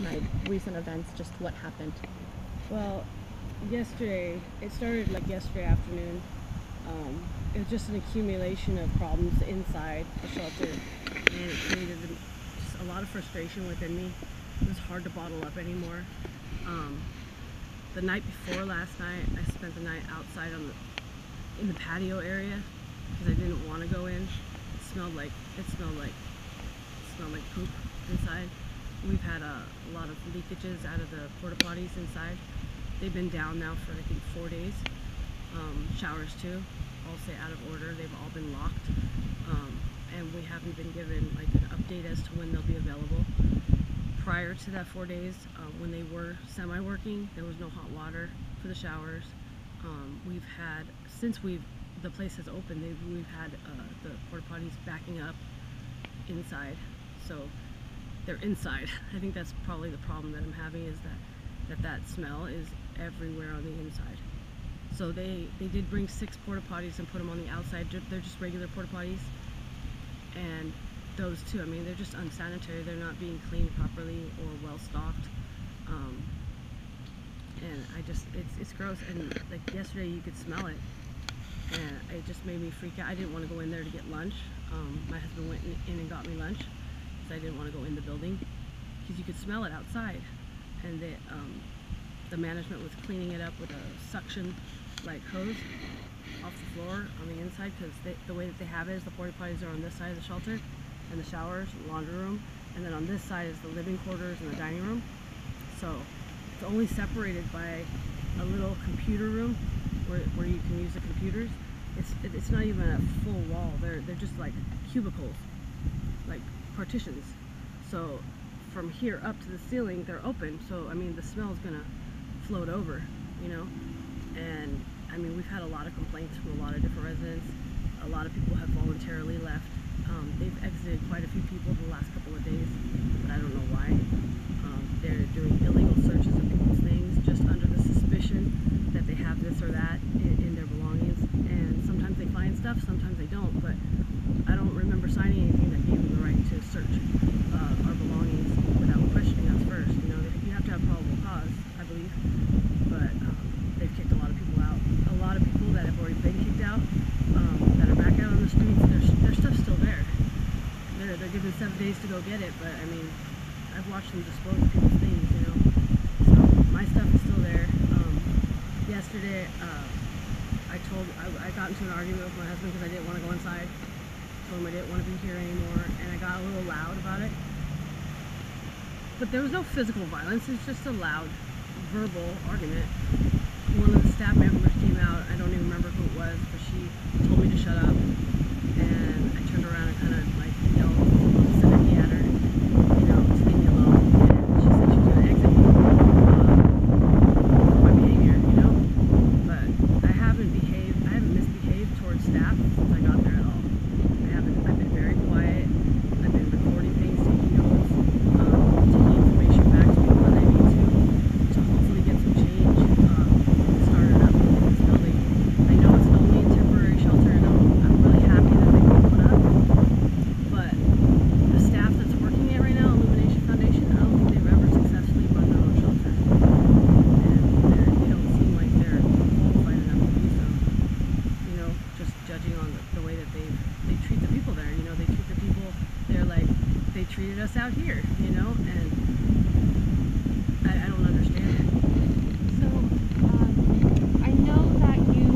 my recent events, just what happened. Well, yesterday, it started like yesterday afternoon. It was just an accumulation of problems inside the shelter, and it created just a lot of frustration within me. It was hard to bottle up anymore. The night before last night, I spent the night outside in the patio area because I didn't want to go in. It smelled like poop inside. We've had a lot of leakages out of the porta potties inside. They've been down now for I think 4 days. Showers too, all say out of order. They've all been locked, and we haven't been given like an update as to when they'll be available. Prior to that 4 days, when they were semi-working, there was no hot water for the showers. We've had, since the place has opened, we've had the porta potties backing up inside, so they're inside. I think that's probably the problem that I'm having, is that smell is everywhere on the inside. So they did bring 6 porta potties and put them on the outside. They're just regular porta potties, and those too, I mean, they're just unsanitary. They're not being cleaned properly or well stocked, and it's gross. And like yesterday, you could smell it, and it just made me freak out. I didn't want to go in there to get lunch. My husband went in and got me lunch because I didn't want to go in the building because you could smell it outside, and the management was cleaning it up with a suction like hose off the floor on the inside, because the way that they have it is the porta potties are on this side of the shelter, and the showers, laundry room, and then on this side is the living quarters and the dining room. So it's only separated by a little computer room where you can use the computers. It's not even a full wall. They're just like cubicles, like partitions. So from here up to the ceiling, they're open. So I mean, the smell is gonna float over, you know. And I mean, we've had a lot of complaints from a lot of different residents. A lot of people have voluntarily left. They've exited quite a few people the last couple of days, but I don't know why. They're doing illegal searches of people's things just under the suspicion that they have this or that in their belongings. And sometimes they find stuff, sometimes they don't, but I don't remember signing anything that gave them the right to search our belongings without questioning us first. You know, you have to have probable cause, I believe, but they've kicked a lot of people out. A lot of people that have already been kicked out, that are back out on the streets, their stuff's still there. They're given 7 days to go get it, but I mean, I've watched them dispose of people's things, you know. So my stuff is still there. Yesterday, I got into an argument with my husband because I didn't want to go inside. Told him I didn't want to be here anymore, and I got a little loud about it. But there was no physical violence. It's just a loud verbal argument. One of the staff members came out. I don't even remember who it was, but she told me to shut up, and I turned around and kind of like yelled obscenity at her, you know, to leave me alone. And she said she was going to exit me for my behavior, you know. But I haven't misbehaved towards staff since I got there at all. I've been very quiet. I've been recording things, taking notes, taking information back to people when I need to hopefully get some change started up in this building. I know it's only a temporary shelter, and I'm really happy that they can put up, but the staff that's working it right now, Illumination Foundation, I don't think they've ever successfully run their own shelter, and they don't seem like they're qualified enough to do so, you know, just judging on the way that they treat the people there. You know, they treat the people there like they treated us out here, you know, and I don't understand it. So, I know that you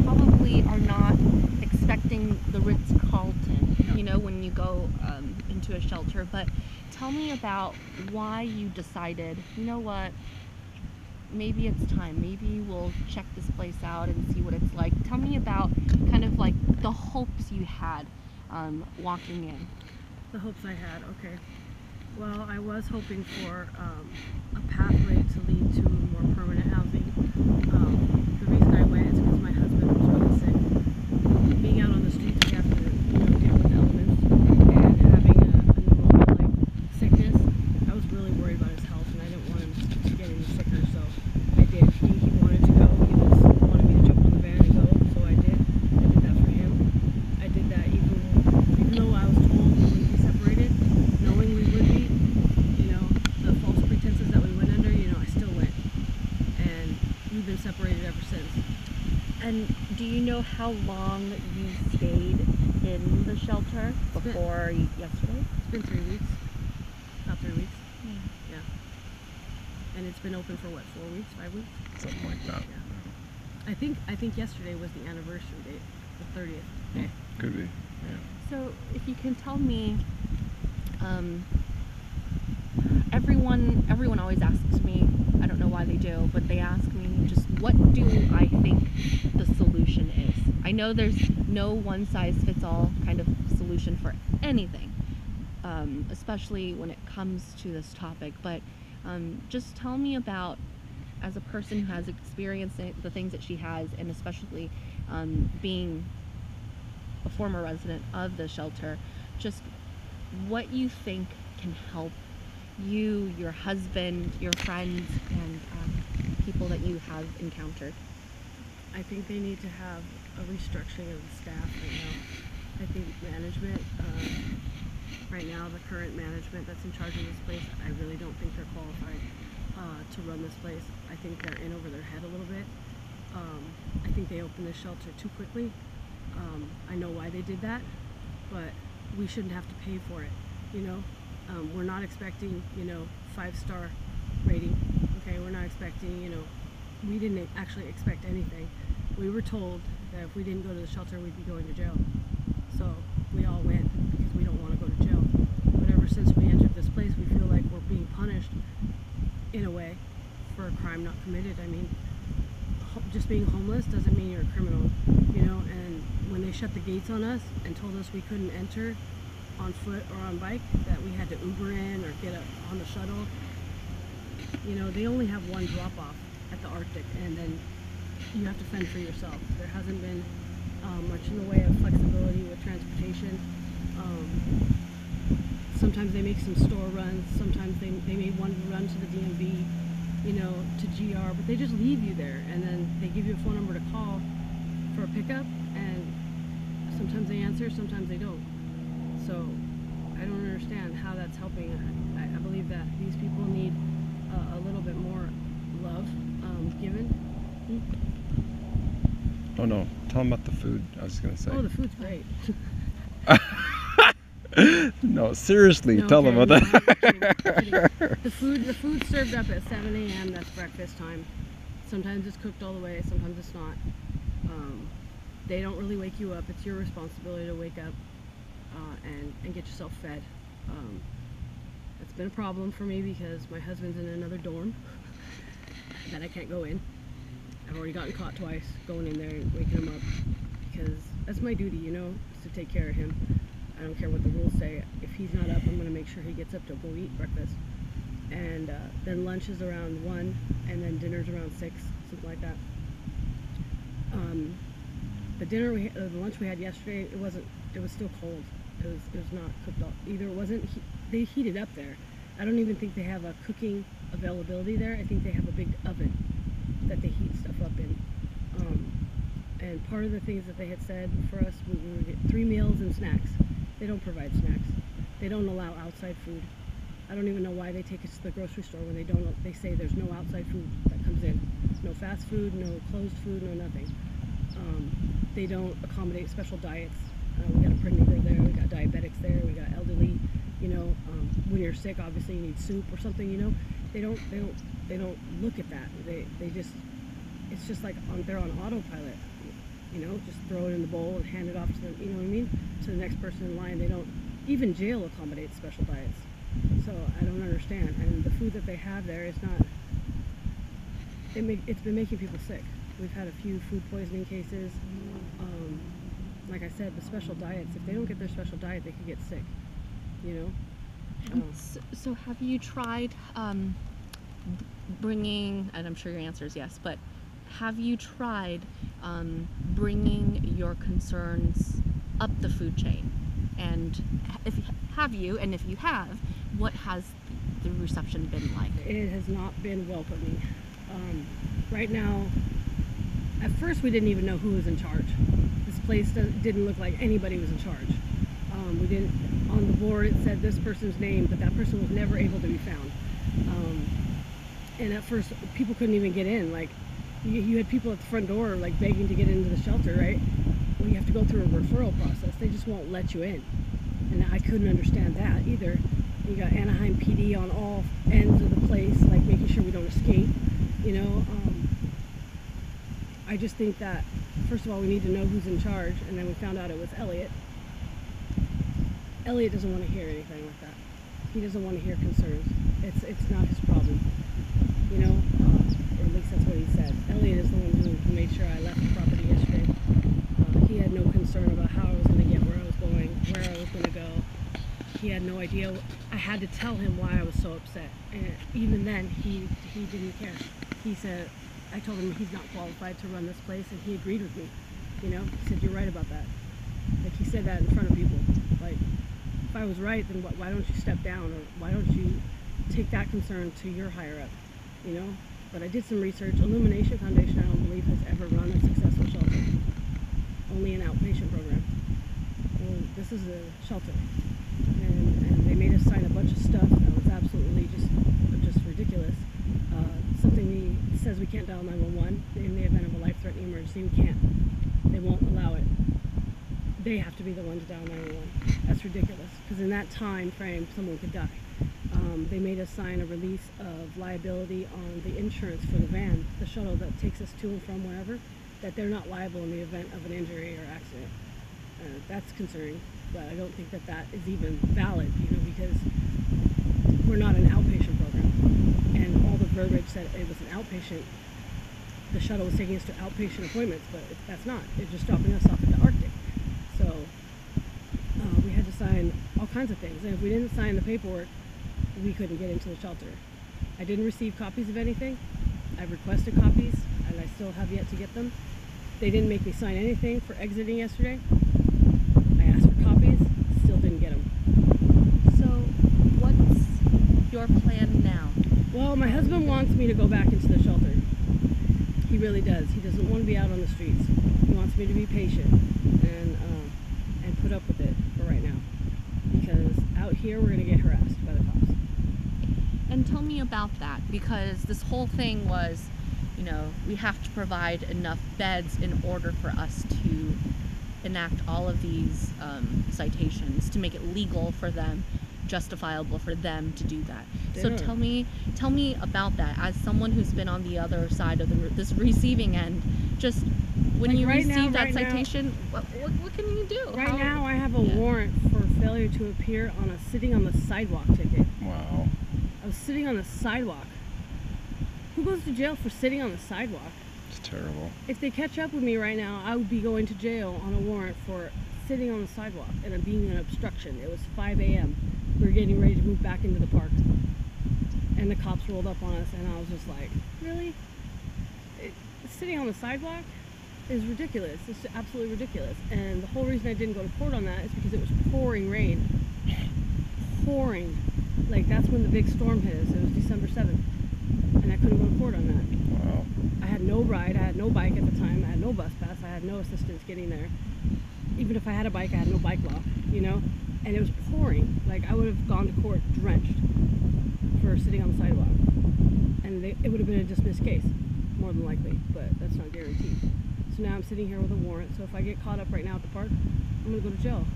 probably are not expecting the Ritz-Carlton, you know, when you go into a shelter, but tell me about why you decided, you know what, maybe it's time, maybe we'll check this place out and see what it's like. Tell me about kind of like the hopes you had walking in. The hopes I had, okay. Well, I was hoping for a pathway to lead to more permanent housing. The reason I went is because my husband was really sick. Being out on the streets, we have to, you know, deal with the elements, and having a pneumonia-like sickness, I was really worried about his health, and I didn't want him to get any sicker, so I did. He wanted to go. He wanted me to jump on the van and go, so I did. I did that for him. I did that even though I was told we wouldn't be separated, knowing we would be, you know, the false pretense And do you know how long you stayed in the shelter before yesterday? It's been 3 weeks. About 3 weeks. Yeah. Yeah. And it's been open for what, 4 weeks, 5 weeks? Something like that. Yeah. I think yesterday was the anniversary date, the 30th day. Could be. So if you can tell me, everyone always asks me, I don't know why they do, but they ask me just what do I think the solution is. I know there's no one size fits all kind of solution for anything, especially when it comes to this topic, but just tell me about, as a person who has experienced the things that she has, and especially being a former resident of the shelter, just what you think can help you, your husband, your friends, and people that you have encountered. I think they need to have a restructuring of the staff right now. I think management, right now, the current management that's in charge of this place, I really don't think they're qualified to run this place. I think they're in over their head a little bit. I think they opened this shelter too quickly. I know why they did that, but we shouldn't have to pay for it, you know? We're not expecting, 5-star rating, okay? We're not expecting, we didn't actually expect anything. We were told that if we didn't go to the shelter, we'd be going to jail. So we all went because we don't want to go to jail. But ever since we entered this place, we feel like we're being punished in a way for a crime not committed. I mean, just being homeless doesn't mean you're a criminal, and when they shut the gates on us and told us we couldn't enter on foot or on bike, that we had to Uber in or get up on the shuttle, they only have one drop off at the Arctic, and then you have to fend for yourself. There hasn't been much in the way of flexibility with transportation. Sometimes they make some store runs, sometimes they may one run to the DMV, to GR, but they just leave you there, and then they give you a phone number to call for a pickup, and sometimes they answer, sometimes they don't. So I don't understand how that's helping. I believe that these people need a little bit more love given. Oh no, tell them about the food. I was going to say. Oh, the food's great. No, seriously, No, tell them okay, about no, I'm that. kidding. The food's served up at 7 a.m. That's breakfast time. Sometimes it's cooked all the way, sometimes it's not. They don't really wake you up. It's your responsibility to wake up and get yourself fed. It's been a problem for me because my husband's in another dorm that I can't go in. I've already gotten caught twice going in there and waking him up because that's my duty, is to take care of him. I don't care what the rules say. If he's not up, I'm going to make sure he gets up to go eat breakfast. And then lunch is around 1, and then dinner's around 6, something like that. The lunch we had yesterday, it was still cold. It was not cooked all. Either it wasn't, they heated up there. I don't even think they have a cooking availability there. I think they have a big oven that they heat stuff up in. And part of the things that they had said for us, we would get 3 meals and snacks. They don't provide snacks. They don't allow outside food. I don't even know why they take us to the grocery store when they say there's no outside food that comes in. No fast food, no closed food, no nothing. They don't accommodate special diets. We got a pregnant girl there, we got diabetics there, we got elderly, when you're sick, obviously you need soup or something, They don't look at that. They just, it's just like they're on autopilot, just throw it in the bowl and hand it off to them, you know what I mean? To the next person in line. They don't, even jail accommodates special diets. So I don't understand. And the food that they have there is not, it's been making people sick. We've had a few food poisoning cases. Like I said, the special diets, if they don't get their special diet, they could get sick, So have you tried bringing, and I'm sure your answer is yes, but have you tried bringing your concerns up the food chain? And if you have, what has the reception been like? It has not been welcoming. Right now, at first we didn't even know who was in charge. This place didn't look like anybody was in charge. We didn't, on the board it said this person's name, but that person was never able to be found. And at first people couldn't even get in. Like, You had people at the front door like begging to get into the shelter, right? Well, you have to go through a referral process. They just won't let you in. And I couldn't understand that either. You got Anaheim PD on all ends of the place, like making sure we don't escape, you know. I just think that, first of all, we need to know who's in charge, and then we found out it was Elliot. Elliot doesn't want to hear anything like that. He doesn't want to hear concerns. It's not his problem, you know, or at least that's what he said. Elliot is the one who made sure I left the property yesterday. He had no concern about how I was going to get where I was going, where I was going to go. He had no idea. I had to tell him why I was so upset, and even then, he didn't care. He said, I told him he's not qualified to run this place, and he agreed with me. You know, he said, you're right about that. Like, he said that in front of people. Like, if I was right, then why don't you step down, or why don't you take that concern to your higher up, you know? But I did some research. Illumination Foundation, I don't believe, has ever run a successful shelter. Only an outpatient program. Well, this is a shelter. And they made us sign a bunch of stuff that was absolutely just ridiculous. Something says we can't dial 911 in the event of a life-threatening emergency. We can't. They won't allow it. They have to be the one to dial 911. That's ridiculous, because in that time frame, someone could die. They made us sign a release of liability on the insurance for the van, the shuttle that takes us to and from wherever, that they're not liable in the event of an injury or accident. That's concerning, but I don't think that that is even valid, you know, because we're not an outpatient program. And all the verbiage said it was an outpatient. The shuttle was taking us to outpatient appointments, but that's not. It's just dropping us off at the Arctic. So we had to sign all kinds of things. And if we didn't sign the paperwork, we couldn't get into the shelter. I didn't receive copies of anything. I requested copies, and I still have yet to get them. They didn't make me sign anything for exiting yesterday. I asked for copies, still didn't get them. So, what's your plan now? Well, my husband wants me to go back into the shelter. He really does. He doesn't want to be out on the streets. He wants me to be patient and put up with it for right now. Because out here we're going to get harassed by the cops. And tell me about that, because this whole thing was, you know, we have to provide enough beds in order for us to enact all of these citations, to make it legal for them, justifiable for them to do that. So tell me about that, as someone who's been on the other side of this receiving end. Just when Like you right receive now- that right now- citation, what can you do? Right now I have a warrant for failure to appear on a sitting on the sidewalk ticket. Wow. I was sitting on the sidewalk. Who goes to jail for sitting on the sidewalk? It's terrible. If they catch up with me right now, I would be going to jail on a warrant for sitting on the sidewalk and it being an obstruction. It was 5 a.m. We were getting ready to move back into the park. And the cops rolled up on us, and I was just like, really? Sitting on the sidewalk is ridiculous. It's absolutely ridiculous. And the whole reason I didn't go to court on that is because it was pouring rain. Pouring. Like, that's when the big storm hit us. It was December 7th. And I couldn't go to court on that. Wow. I had no ride. I had no bike at the time. I had no bus pass. I had no assistance getting there. Even if I had a bike, I had no bike law, you know? And it was pouring. Like, I would have gone to court drenched for sitting on the sidewalk. And it would have been a dismissed case, more than likely, but that's not guaranteed. So now I'm sitting here with a warrant. So if I get caught up right now at the park, I'm going to go to jail.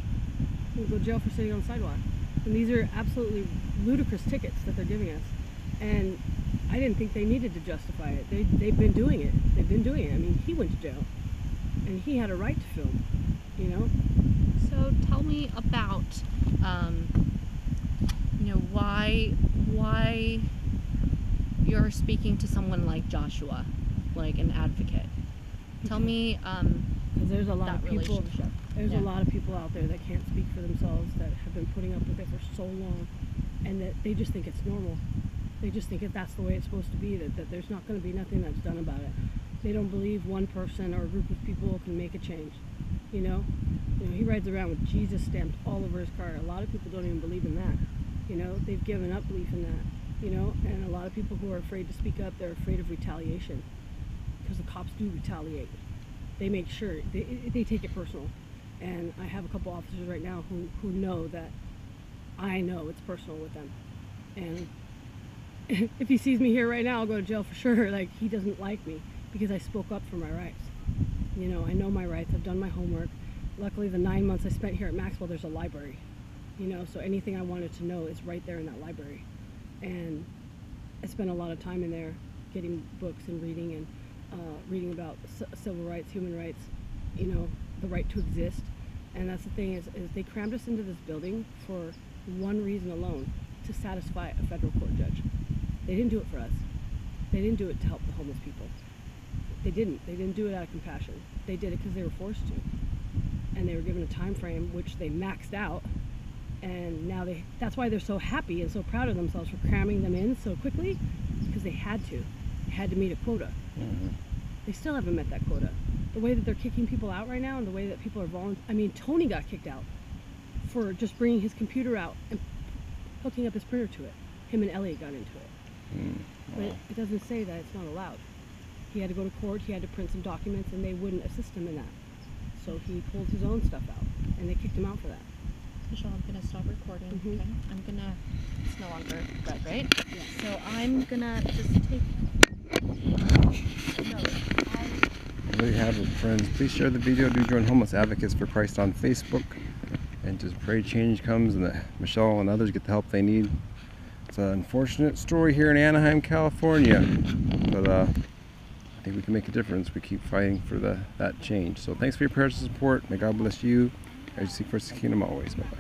I'm going to go to jail for sitting on the sidewalk. And these are absolutely ludicrous tickets that they're giving us. And I didn't think they needed to justify it. They've been doing it. They've been doing it. I mean, he went to jail. And he had a right to film, you know? So tell me about, you know, why you're speaking to someone like Joshua, like an advocate. Tell me Because there's a lot that of people. relationship. There's Yeah. a lot of people out there that can't speak for themselves, that have been putting up with it for so long, and that they just think it's normal. They just think that that's the way it's supposed to be, that there's not going to be nothing that's done about it. They don't believe one person or a group of people can make a change, you know? He rides around with Jesus stamped all over his car. A lot of people don't even believe in that, you know? They've given up belief in that, you know? And a lot of people who are afraid to speak up, they're afraid of retaliation, because the cops do retaliate. They make sure, they take it personal. And I have a couple officers right now who know that I know it's personal with them. And if he sees me here right now, I'll go to jail for sure. Like, he doesn't like me because I spoke up for my rights. You know, I know my rights. I've done my homework. Luckily, the 9 months I spent here at Maxwell, there's a library. You know, so anything I wanted to know is right there in that library. And I spent a lot of time in there getting books and reading about civil rights, human rights, you know, the right to exist. And that's the thing is they crammed us into this building for one reason alone, to satisfy a federal court judge. They didn't do it for us. They didn't do it to help the homeless people. They didn't do it out of compassion. They did it because they were forced to. And they were given a time frame which they maxed out. And now that's why they're so happy and so proud of themselves for cramming them in so quickly, because they had to. They had to meet a quota. Mm-hmm. They still haven't met that quota. The way that they're kicking people out right now and the way that people are I mean, Tony got kicked out for just bringing his computer out and hooking up his printer to it. Him and Elliot got into it. Wow. But it doesn't say that it's not allowed. He had to go to court, he had to print some documents, and they wouldn't assist him in that. So he pulled his own stuff out, and they kicked him out for that. Michelle, I'm gonna stop recording. Mhm. Okay. I'm gonna. It's no longer red, right? Yeah. So I'm gonna just take. No, There you have it, friends. Please share the video. Do join Homeless Advocates for Christ on Facebook. And just pray change comes and that Michelle and others get the help they need. It's an unfortunate story here in Anaheim, California. But I think we can make a difference. We keep fighting for that change. So thanks for your prayers and support. May God bless you as you seek first the kingdom always. Bye-bye.